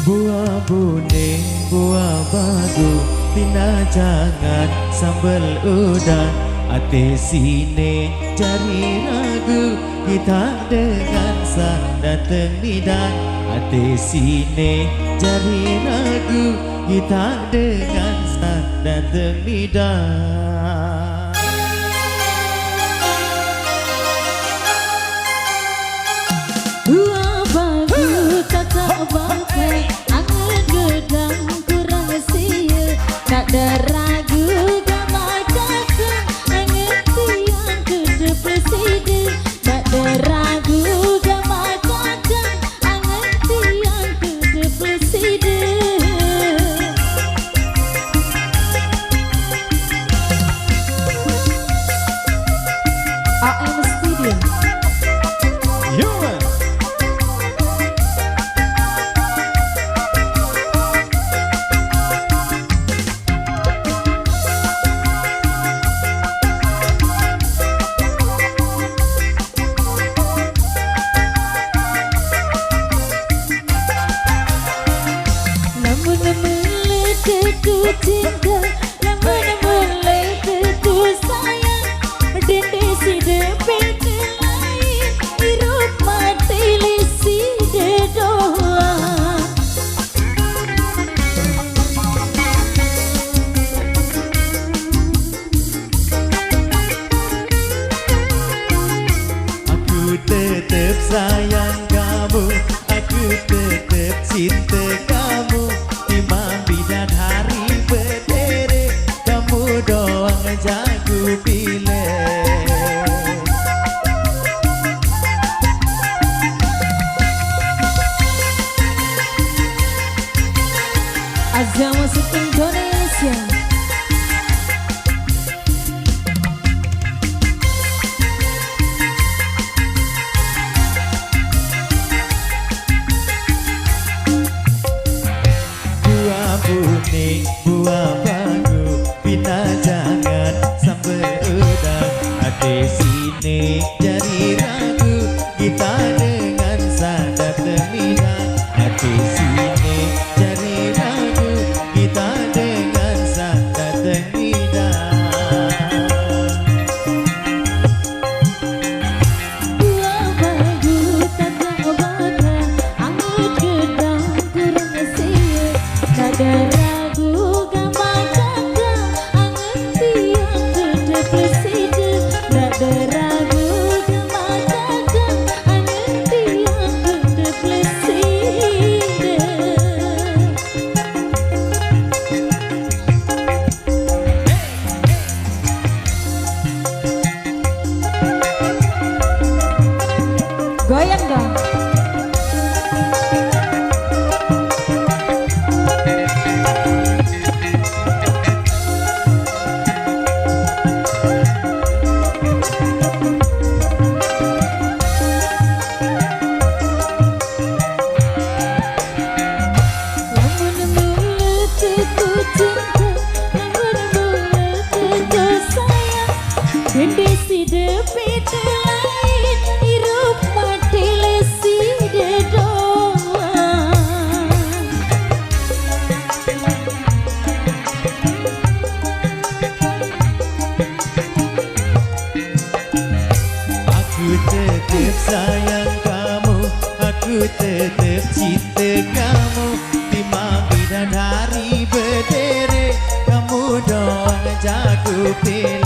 Buah buning, buah bagu, tina jangan sambal udang. Ate sini cari ragu, kita dengan sang dateng nidang. Ate sini cari ragu, kita dengan sang dateng nidang. Buah bagu tak bangkai, angen gedang kurang sia. Tak ada ragu gamai kakak, angen tiang ke presiden. Tak ada ragu gamai kakak, angen tiang ke presiden. AM Studio. Yo. Tentu cinta, namun tentu sayang. Dendesi depet lain, hirup mati lisi doa. Aku tetap sayang kamu, aku tetap cinta kamu. Timang bidan hari berdiri, kamu doang jago pilih. Azya musik Indonesia. Buah buning, buah bagu, bina jangan sambal udang. Ate sini cari ragu, kita dengan sadar terminang. Ate sini cari ragu, kita dengan sadar terminang. Buah bagu tak bangkai, angen gedang kurang sia. Tak ada ragu gamai kakak, angen tiang ke presiden. Tak ada ragu gamai kakak, angen tiang ke presiden. Goyang dong. Dendesi depet lain, hirup mati lesi doa. Aku tetap sayang kamu, aku tetap cinta kamu. Timang bidan hari berdiri, kamu doang jago pilih.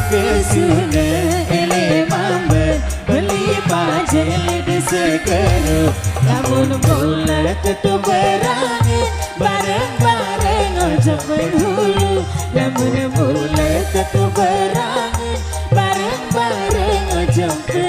Kesuna ele mambe, beli pajel di sekeru. Namun bola tetap berangin, bareng-bareng ojok berhulu. Namun bola tetap berangin, bareng-bareng ojok berhulu.